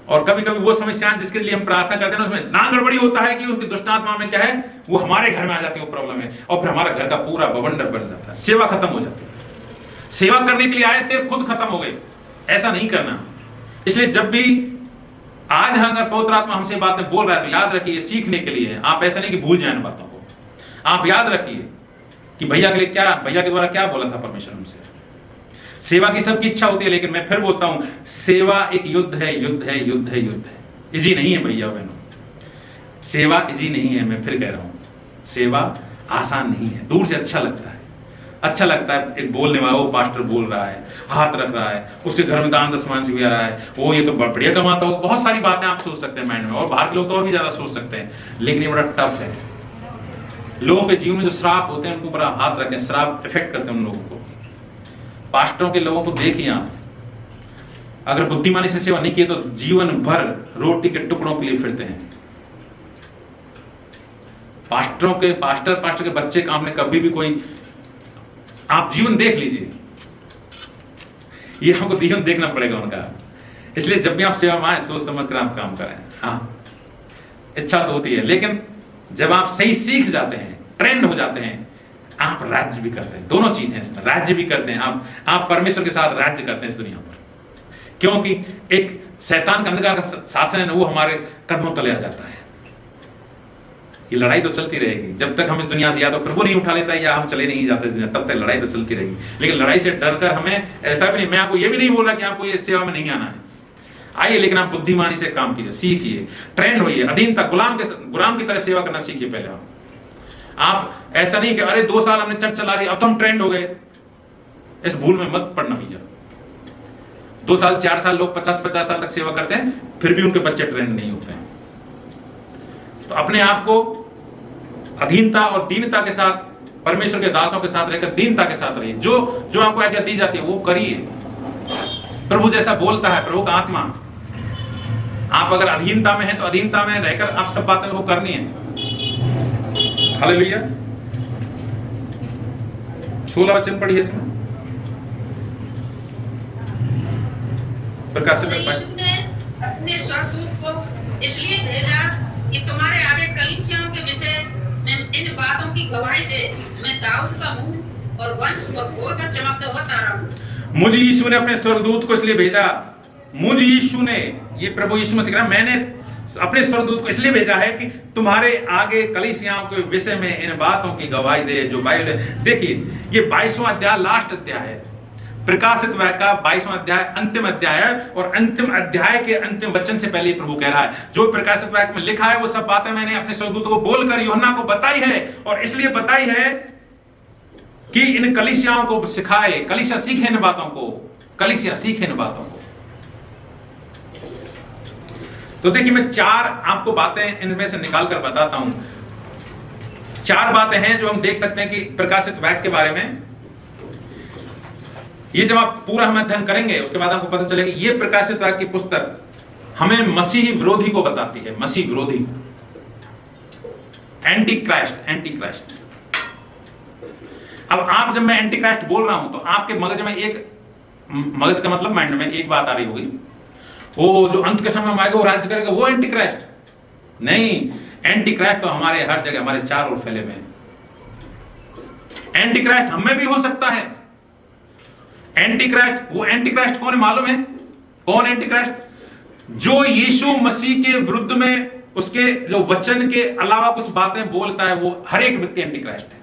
[SPEAKER 1] और कभी कभी वो समस्याएं जिसके लिए हम प्रार्थना करते हैं उसमें ना गड़बड़ी होता है कि उनकी दुष्टात्मा में क्या है, वो हमारे घर में आ जाती है, वो प्रॉब्लम है, और फिर हमारा घर का पूरा बवंडर बन जाता है, सेवा खत्म हो जाती है। सेवा करने के लिए आए थे, खुद खत्म हो गए। ऐसा नहीं करना। इसलिए जब भी आज अगर पवित्र आत्मा हमसे बातें बोल रहा है तो याद रखिए, सीखने के लिए है। आप ऐसा नहीं कि भूल जाए इन बातों को, आप याद रखिए कि भैया के द्वारा क्या बोला था परमेश्वर हमसे। सेवा की सबकी इच्छा होती है, लेकिन मैं फिर बोलता हूं, सेवा एक युद्ध है, युद्ध है, युद्ध है, युद्ध है। इजी नहीं है भैया बहनों, सेवा इजी नहीं है। मैं फिर कह रहा हूं, सेवा आसान नहीं है। दूर से अच्छा लगता है, अच्छा लगता है, एक बोलने वाला, वो पास्टर बोल रहा है, हाथ रख रहा है, उसके घर में दान दशमान से भी आ रहा है, वो ये तो बढ़िया कमाता हो। बहुत सारी बातें आप सोच सकते हैं माइंड में, और बाहर के लोग तो और भी ज्यादा सोच सकते हैं, लेकिन ये बड़ा टफ है। लोगों के जीवन में जो श्राप होते हैं उनको बड़ा हाथ रखते हैं, श्राप इफेक्ट करते हैं उन लोगों को। पास्टरों के लोगों को देखिए आप, अगर बुद्धिमानी से सेवा नहीं की तो जीवन भर रोटी के टुकड़ों के लिए फिरते हैं। पास्टर के बच्चे का आपने कभी भी कोई, आप जीवन देख लीजिए, ये हमको जीवन देखना पड़ेगा उनका। इसलिए जब भी आप सेवा में आए, सोच समझ कर आप काम करें। हाँ, इच्छा तो होती है, लेकिन जब आप सही सीख जाते हैं, ट्रेंड हो जाते हैं, आप राज्य भी करते हैं। दोनों चीज हैं इसमें, राज्य भी करते हैं आप परमेश्वर के साथ राज्य करते हैं इस दुनिया पर। क्योंकि एक शैतान का अंधकार का शासन है, वो हमारे कदमों तले आ जाता है। ये लड़ाई तो चलती रहेगी जब तक हम इस दुनिया से, या तो प्रभु नहीं उठा लेता है या हम चले नहीं जाते इस दुनिया, तब तक लड़ाई तो चलती रहेगी। लेकिन लड़ाई से डरकर हमें ऐसा भी नहीं, मैं आपको ये भी नहीं बोल रहा कि आपको ये सेवा में नहीं आना है, आइए, लेकिन आप बुद्धिमानी से काम कीजिए, सीखिए, ट्रेंड होइए, अधीनता, गुलाम की तरह सेवा करना सीखिए पहले आप। ऐसा नहीं कि अरे 2 साल हमने चर्च चला रही, अब तो हम ट्रेंड हो गए। इस भूल में मत पड़ना भैया। 2 साल 4 साल लोग 50-50 साल तक सेवा करते हैं, फिर भी उनके बच्चे ट्रेंड नहीं होते हैं। तो अपने आप को अधीनता और दीनता के साथ, परमेश्वर के दासों के साथ रहकर दीनता के साथ रहिए। जो आपको आज्ञा दी जाती है वो करिए। प्रभु जैसा बोलता है, प्रभु का आत्मा, आप अगर अधीनता में हैं तो अधीनता में रहकर आप सब बातें वो करनी है। हालेलुया। 16 वचन पढ़िए इसमें, प्रकाशित
[SPEAKER 2] यीशु ने अपने स्वर्गदूत को इसलिए भेजा कि तुम्हारे आगे कलीसियाओं के विषय में इन बातों की गवाही दे। मैं दाऊद का मुंह और वंश और भोर का चमकता हुआ तारा हूं।
[SPEAKER 1] मुझ यीशु ने अपने स्वर्गदूत को इसलिए भेजा, मुझ यीशु ने, ये प्रभु यीशु मसीह कह रहा, मैंने अपने स्वर्गदूत को इसलिए भेजा है कि तुम्हारे आगे कलीसियाओं के विषय में इन बातों की गवाही दे। जो बाइबल, देखिए ये 22वां अध्याय लास्ट अध्याय है, प्रकाशित वाक्य का 22वां अध्याय अंतिम अध्याय है, और अंतिम अध्याय के अंतिम वचन से पहले प्रभु कह रहा है जो प्रकाशित वाक्य में लिखा है वो सब बातें मैंने अपने स्वर्गदूत को बोलकर यूहन्ना को बताई है, और इसलिए बताई है कि इन कलीसियाओं को सिखाए, कलीसिया सीखे इन बातों को, कलीसिया सीखे इन बातों को। तो देखिए मैं 4 आपको बातें इनमें से निकाल कर बताता हूं। 4 बातें हैं जो हम देख सकते हैं कि प्रकाशित वाक्य के बारे में, ये जब आप पूरा हम अध्ययन करेंगे उसके बाद आपको पता चलेगा ये प्रकाशित वाक्य की पुस्तक हमें मसीह विरोधी को बताती है। मसीह विरोधी, एंटी क्राइस्ट। अब आप, जब मैं एंटी क्राइस्ट बोल रहा हूं तो आपके मगज में मगज का मतलब माइंड में एक बात आ रही होगी, वो जो अंत के समय में आएगा वो राज्य करेगा, वो एंटी क्राइस्ट नहीं। एंटी क्राइस्ट तो हमारे हर जगह, हमारे चारों ओर फैले हुए हैं। एंटी क्राइस्ट हमें भी हो सकता है। एंटी क्राइस्ट, वो एंटी क्राइस्ट कौन है मालूम है? कौन एंटी क्राइस्ट? जो यीशु मसीह के विरुद्ध में उसके जो वचन के अलावा कुछ बातें बोलता है, वो हर एक व्यक्ति एंटी क्राइस्ट है।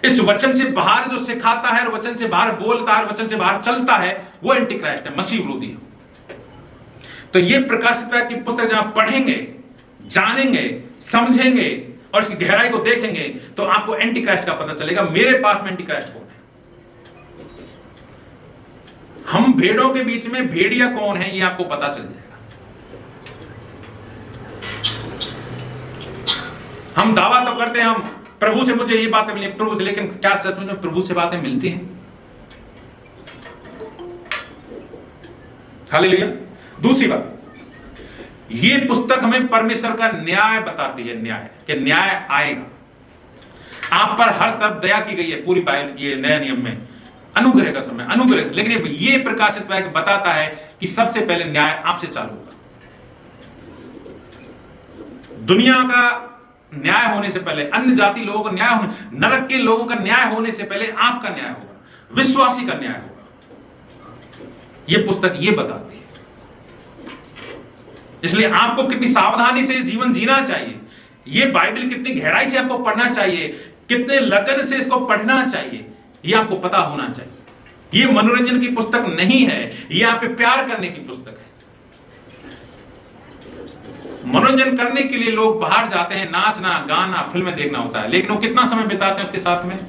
[SPEAKER 1] इस वचन से बाहर जो सिखाता है, वचन से बाहर बोलता है, वचन से बाहर चलता है, वो एंटी क्राइस्ट है, मसीह विरोधी है। तो ये प्रकाशित वाक्य की पुस्तक जहां पढ़ेंगे, जानेंगे, समझेंगे और इसकी गहराई को देखेंगे तो आपको एंटी क्राइस्ट का पता चलेगा। मेरे पास में एंटी क्राइस्ट कौन है, हम भेड़ों के बीच में भेड़िया कौन है, ये आपको पता चल जाएगा। हम दावा तो करते हैं हम प्रभु से मुझे ये बातें मिली प्रभु से, लेकिन क्या सच में प्रभु से बातें मिलती हैं? हालेलुया। दूसरी बात, ये पुस्तक हमें परमेश्वर का न्याय बताती है, न्याय कि न्याय आएगा। आप पर हर तरफ दया की गई है पूरी बाइबल, ये नए नियम में अनुग्रह का समय, अनुग्रह। लेकिन ये प्रकाशित वाक्य बताता है कि सबसे पहले न्याय आपसे चालू होगा। दुनिया का न्याय होने से पहले, अन्य जाति लोगों का न्याय होने, नरक के लोगों का न्याय होने से पहले आपका न्याय होगा, विश्वासी का न्याय होगा। यह पुस्तक ये बताती है। इसलिए आपको कितनी सावधानी से जीवन जीना चाहिए, यह बाइबल कितनी गहराई से आपको पढ़ना चाहिए, कितने लगन से इसको पढ़ना चाहिए, यह आपको पता होना चाहिए। यह मनोरंजन की पुस्तक नहीं है, यह आप पे प्यार करने की पुस्तक है। मनोरंजन करने के लिए लोग बाहर जाते हैं, नाचना, गाना, फिल्में देखना होता है, लेकिन वो कितना समय बिताते हैं उसके साथ में?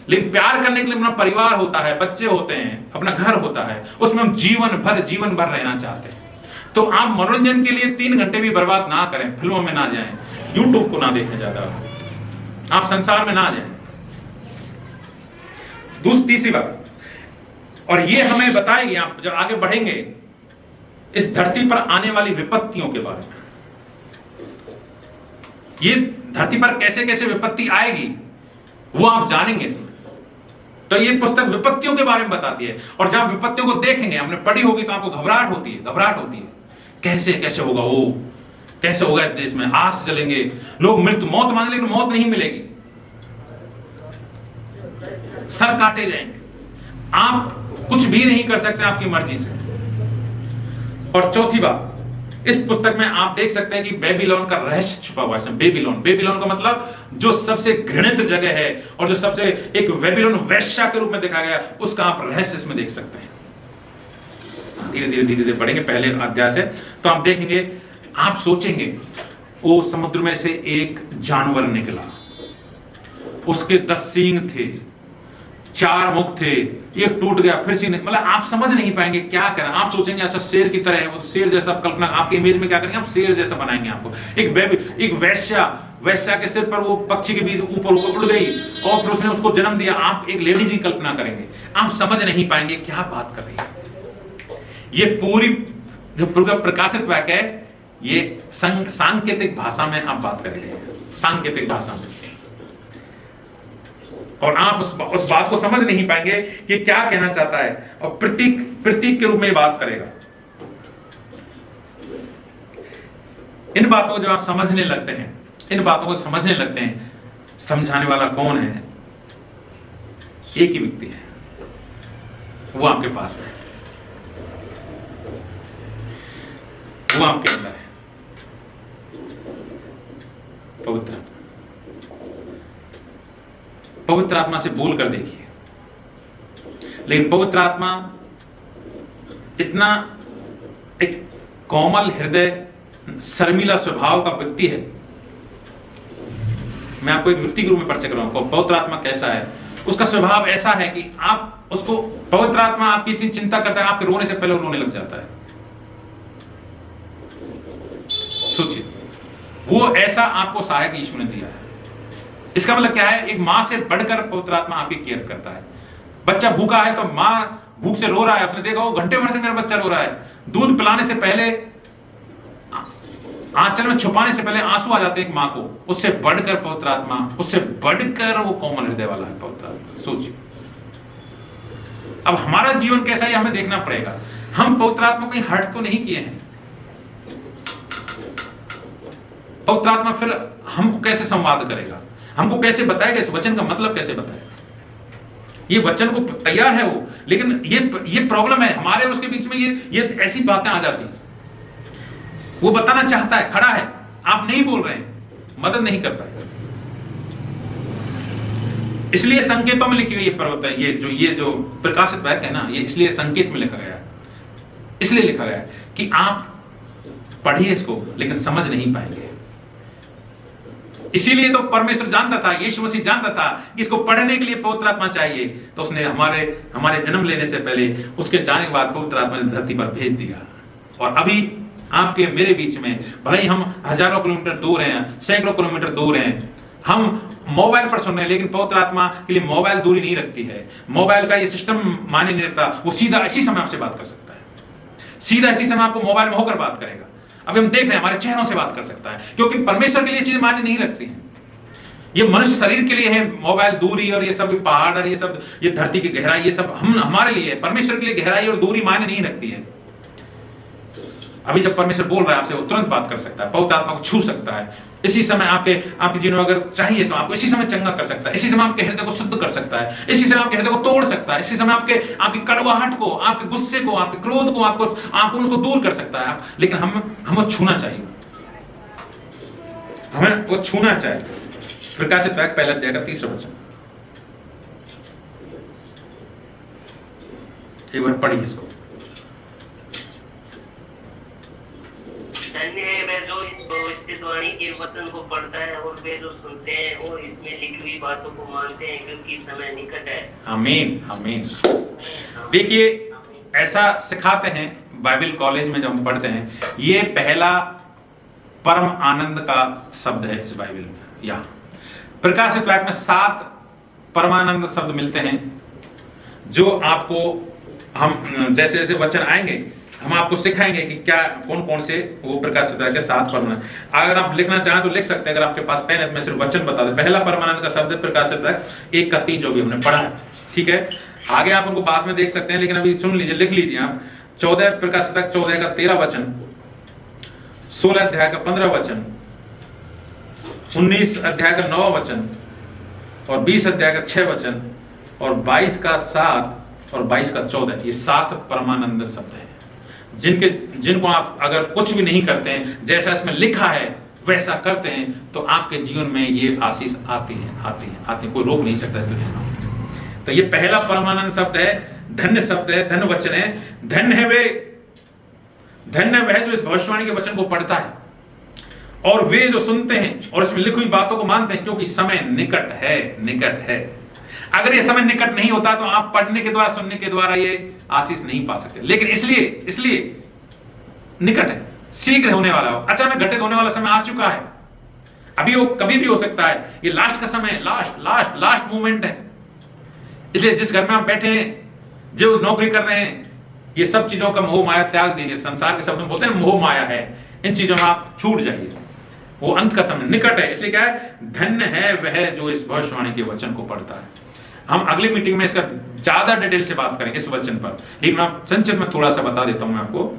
[SPEAKER 1] लेकिन प्यार करने के लिए अपना परिवार होता है, बच्चे होते हैं, अपना घर होता है, उसमें हम जीवन भर रहना चाहते हैं। तो आप मनोरंजन के लिए 3 घंटे भी बर्बाद ना करें, फिल्मों में ना जाएं, यूट्यूब को ना देखें ज्यादा, आप संसार में ना जाएं। तीसरी बात, और ये हमें बताएगी, आप जब आगे बढ़ेंगे, इस धरती पर आने वाली विपत्तियों के बारे में। ये धरती पर कैसे कैसे विपत्ति आएगी वो आप जानेंगे इसमें। तो ये पुस्तक विपत्तियों के बारे में बताती है, और जब विपत्तियों को देखेंगे, हमने पढ़ी होगी तो आपको घबराहट होती है। कैसे कैसे होगा, वो कैसे होगा इस देश में, आग से जलेंगे लोग, मौत मांगे लेकिन मौत नहीं मिलेगी, सर काटे जाएंगे, आप कुछ भी नहीं कर सकते आपकी मर्जी से। और चौथी बात, इस पुस्तक में आप देख सकते हैं कि बेबीलोन का रहस्य छुपा हुआ है। बेबीलोन का मतलब जो सबसे घृणित जगह है, और जो सबसे एक बेबीलोन वेश्या के रूप में देखा गया, उसका आप रहस्य इसमें देख सकते हैं। धीरे धीरे पढ़ेंगे पहले अध्याय से, तो आप देखेंगे, आप सोचेंगे वो समुद्र में से एक जानवर निकला, उसके 10 सींग थे, 4 मुख थे, एक टूट गया फिर से नहीं, मतलब आप समझ नहीं पाएंगे क्या करें। आप सोचेंगे अच्छा शेर की तरह है, वो शेर जैसा कल्पना आपके इमेज में क्या करेंगे, आप शेर जैसा बनाएंगे आपको। एक वैश्या के सिर पर वो पक्षी के बीच ऊपर उड़ गई और फिर उसने उसको जन्म दिया, आप एक लेडी की कल्पना करेंगे, आप समझ नहीं पाएंगे क्या बात कर रही है। ये पूरी जो प्रकाशित वाक्य है, ये सांकेतिक भाषा में आप बात करेंगे, सांकेतिक भाषा में, और आप उस बात को समझ नहीं पाएंगे कि क्या कहना चाहता है, और प्रतीक के रूप में बात करेगा। इन बातों को जब आप समझने लगते हैं, समझाने वाला कौन है? एक ही व्यक्ति है, वो आपके पास है, वो आपके अंदर है, पवित्र आत्मा से बोल कर देखिए। लेकिन पवित्र आत्मा इतना एक कोमल हृदय, शर्मीला स्वभाव का व्यक्ति है। मैं आपको एक व्यक्ति के रूप में परिचय कराऊंगा, पवित्र आत्मा कैसा है। उसका स्वभाव ऐसा है कि आप उसको, पवित्र आत्मा आपकी इतनी चिंता करता है, आपके रोने से पहले रोने लग जाता है। सोचिए, वो ऐसा आपको सहायक यीशु ने दिया है। इसका मतलब क्या है? एक मां से बढ़कर पवित्र आत्मा आपकी केयर करता है। बच्चा भूखा है तो मां भूख से रो रहा है, आपने देखा हो घंटे भर से मेरा बच्चा रो रहा है, दूध पिलाने से पहले, आंचल में छुपाने से पहले आंसू आ जाते हैं एक मां को। उससे बढ़कर पवित्र आत्मा, उससे बढ़कर वो कोमल हृदय वाला है पवित्र आत्मा। सोचिए, अब हमारा जीवन कैसा है हमें देखना पड़ेगा। हम पवित्र आत्मा कहीं हर्ट तो नहीं किए हैं। पवित्र आत्मा फिर हमको कैसे संवाद करेगा, हमको कैसे बताएगा, इस वचन का मतलब कैसे बताएगा। ये वचन को तैयार है वो, लेकिन ये प्रॉब्लम है हमारे उसके बीच में, ये ऐसी बातें आ जाती हैं। वो बताना चाहता है, खड़ा है, आप नहीं बोल रहे हैं, मदद नहीं करता है। इसलिए संकेतों में लिखी गई ये पर्वत है, ये जो प्रकाशित वाक्य है ना, ये इसलिए संकेत में लिखा गया है, इसलिए लिखा गया है कि आप पढ़िए इसको लेकिन समझ नहीं पाएंगे। इसीलिए तो परमेश्वर जानता था, यीशु मसीह जानता था कि इसको पढ़ने के लिए पवित्र आत्मा चाहिए, तो उसने हमारे जन्म लेने से पहले उसके जाने के बाद पवित्र आत्मा ने धरती पर भेज दिया। और अभी आपके मेरे बीच में, भले ही हम हजारों किलोमीटर दूर हैं, सैकड़ों किलोमीटर दूर हैं, हम मोबाइल पर सुन रहे हैं, लेकिन पवित्र आत्मा के लिए मोबाइल दूरी नहीं रखती है, मोबाइल का ये सिस्टम माने नहीं रखता। वो सीधा इसी समय आपसे बात कर सकता है, सीधा इसी समय आपको मोबाइल में होकर बात करेगा। अभी हम देख रहे हैं हमारे चेहरों से बात कर सकता है, क्योंकि परमेश्वर के लिए चीजें माने नहीं रखती हैं। ये मनुष्य शरीर के लिए है मोबाइल, दूरी और ये सब पहाड़ और ये सब, ये धरती की गहराई, ये सब हमारे लिए है। परमेश्वर के लिए गहराई और दूरी माने नहीं रखती है। अभी जब परमेश्वर बोल रहा है आपसे, वो तुरंत बात कर सकता है, पवित्र आत्मा को छू सकता है। इसी समय आपके जीवन में अगर चाहिए तो आपको इसी समय चंगा कर सकता है, इसी समय आपके हृदय को शुद्ध कर सकता है, इसी समय आपके हृदय को तोड़ सकता है, इसी समय आपकी कड़वाहट को, आपके गुस्से को, आपके क्रोध को, आपको उनको दूर कर सकता है। लेकिन हमें छूना चाहिए, हमें वो छूना चाहिए। प्रकाशित वाक्य पहला अध्याय का 3रा वचन, एक बार पढ़िए इसको।
[SPEAKER 3] धन्य है वह जो इस भविष्यवाणी के वचन को पढ़ता है और वे जो सुनते हैं और इसमें लिखी हुई बातों को मानते हैं, क्योंकि समय निकट है।
[SPEAKER 1] आमीन आमीन। देखिए, ऐसा सिखाते हैं बाइबल कॉलेज में जब हम पढ़ते हैं, ये पहला परम आनंद का शब्द है इस बाइबल में। यहाँ प्रकाशित वाक्य में 7 परमानंद शब्द मिलते हैं, जो आपको हम जैसे जैसे वचन आएंगे हम आपको सिखाएंगे कि क्या कौन कौन से वो प्रकाशित वाक्य के 7 परमानंद। अगर आप लिखना चाहें तो लिख सकते हैं, अगर आपके पास पेन है तो मैं सिर्फ वचन बता दूं। पहला परमानंद का शब्द है प्रकाशित वाक्य 1 का 3, जो भी हमने पढ़ा है, ठीक है। आगे आप उनको बाद में देख सकते हैं, लेकिन अभी सुन लीजिए, लिख लीजिए आप। 14 प्रकाशित वाक्य 14 का 13 वचन, 16 अध्याय का 15 वचन, 19 अध्याय का 9 वचन और 20 अध्याय का 6 वचन और 22 का 7 और 22 का 14, ये 7 परमानंद शब्द है, जिनको आप अगर कुछ भी नहीं करते हैं, जैसा इसमें लिखा है वैसा करते हैं, तो आपके जीवन में ये आशीष आती है, कोई रोक नहीं सकता इस दुनिया में। तो ये पहला परमानंद शब्द है, धन्य शब्द है, धन्य वचन है। धन्य वह जो इस भविष्यवाणी के वचन को पढ़ता है और वे जो सुनते हैं और इसमें लिखी हुई बातों को मानते हैं, क्योंकि समय निकट है। अगर ये समय निकट नहीं होता तो आप पढ़ने के द्वारा, सुनने के द्वारा ये आशीष नहीं पा सकते। लेकिन इसलिए निकट है, शीघ्र होने वाला हो, अचानक घटित होने वाला समय आ चुका है। अभी वो कभी भी हो सकता है, ये लास्ट का समय, लास्ट मोमेंट है। इसलिए जिस घर में आप बैठे हैं, जो नौकरी कर रहे हैं, ये सब चीजों का मोह माया त्याग दीजिए। संसार के शब्द में बोलते हैं मोह माया है, इन चीजों में आप छूट जाइए। वो अंत का समय निकट है। इसलिए क्या है, धन्य है वह जो इस भविष्यवाणी के वचन को पढ़ता है। हम अगली मीटिंग में इसका ज्यादा डिटेल से बात करेंगे इस वचन पर, लेकिन मैं संक्षिप्त में थोड़ा सा बता देता हूं मैं आपको।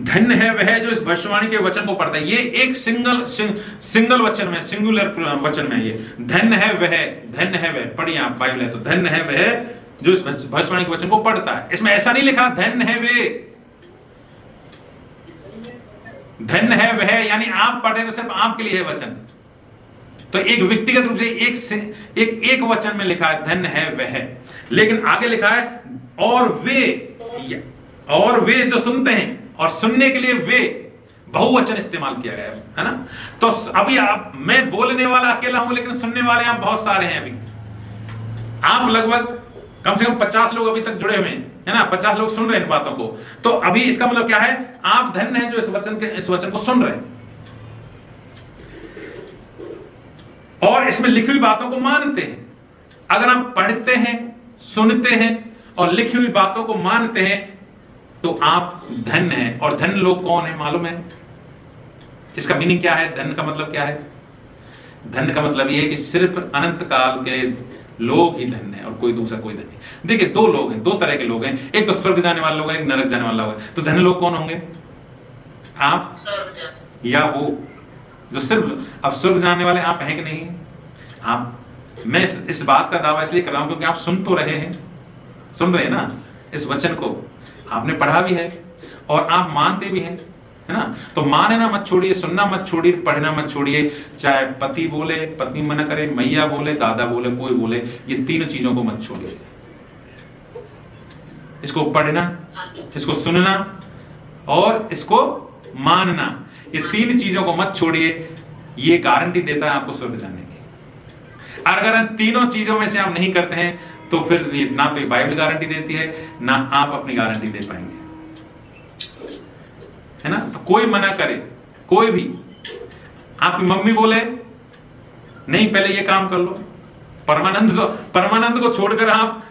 [SPEAKER 1] धन्य है वह जो इस भविष्यवाणी के वचन को पढ़ता है। ये एक सिंगल वचन में, सिंगुलर वचन में, ये धन्य है वह, पढ़िए आप बाइबल है तो, धन्य है वह जो इस भविष्यवाणी के वचन को पढ़ता है। इसमें ऐसा नहीं लिखा धन्य है वे, धन्य है वह यानी आप पढ़ रहे तो सिर्फ आपके लिए है वचन। तो एक व्यक्तिगत रूप से एक वचन में लिखा है धन्य है वह, लेकिन आगे लिखा है और वे जो सुनते हैं, और सुनने के लिए वे बहुवचन इस्तेमाल किया गया है ना। तो अभी मैं बोलने वाला अकेला हूं, लेकिन सुनने वाले आप बहुत सारे हैं। अभी आप लगभग कम से कम 50 लोग अभी तक जुड़े हुए हैं, है ना। 50 लोग सुन रहे हैं इन बातों को। तो अभी इसका मतलब क्या है, आप धन्य हैं जो इस वचन को सुन रहे हैं और इसमें लिखी हुई बातों को मानते हैं। अगर आप पढ़ते हैं, सुनते हैं और लिखी हुई बातों को मानते हैं तो आप धन्य हैं। और धन्य लोग कौन है मालूम है? इसका मीनिंग क्या है? धन्य का मतलब क्या है? धन्य का मतलब यह है कि सिर्फ अनंत काल के लोग ही धन्य है और कोई दूसरा कोई धन्य नहीं। देखिए, 2 लोग हैं, 2 तरह के लोग हैं, एक तो स्वर्ग जाने वाले लोग हैं, एक नरक जाने वाला लोग है। तो धन्य लोग कौन होंगे? आप या वो जो सिर्फ अब स्वर्ग जाने वाले आप हैं कि नहीं? आप, मैं इस बात का दावा इसलिए कर रहा हूं क्योंकि आप सुन तो रहे हैं, सुन रहे हैं ना इस वचन को, आपने पढ़ा भी है और आप मानते भी हैं। है ना। तो मानना मत छोड़िए, सुनना मत छोड़िए, पढ़ना मत छोड़िए। चाहे पति बोले, पत्नी मना करे, मैया बोले, दादा बोले, कोई बोले, ये तीनों चीजों को मत छोड़िए। इसको पढ़ना, इसको सुनना और इसको मानना, ये तीन चीजों को मत छोड़िए। ये गारंटी देता है आपको स्वर्ग जाने की। अगर इन तीनों चीजों में से आप नहीं करते हैं तो फिर ये ना तो बाइबल गारंटी देती है, ना आप अपनी गारंटी दे पाएंगे, है ना। तो कोई मना करे, कोई भी, आपकी मम्मी बोले नहीं पहले ये काम कर लो, परमानंद को छोड़कर आप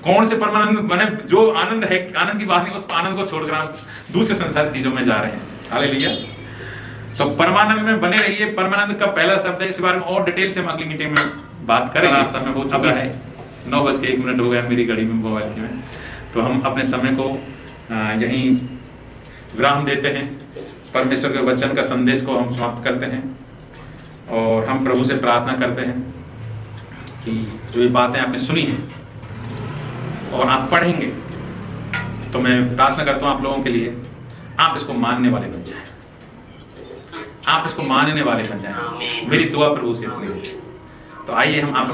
[SPEAKER 1] कौन से परमानंद बने, जो आनंद है, आनंद की बात नहीं, उस आनंद को छोड़कर आप दूसरे संसार चीजों में जा रहे हैं। हालेलुया। तो परमानंद में बने रहिए। परमानंद का पहला शब्द है, इस बारे में और डिटेल से हम अगली मीटिंग में बात करेंगे। समय हो चुका है, 9:01 हो गया मेरी घड़ी में, मोबाइल में। तो हम अपने समय को यहीं विराम देते हैं। परमेश्वर के वचन का संदेश को हम समाप्त करते हैं और हम प्रभु से प्रार्थना करते हैं कि जो ये बातें आपने सुनी हैं और आप पढ़ेंगे, तो मैं प्रार्थना करता हूं आप लोगों के लिए, आप इसको मानने वाले बन जाएं, आप इसको मानने वाले बन जाएं। मेरी दुआ प्रभु से इतनी है। तो आइए हम अपनी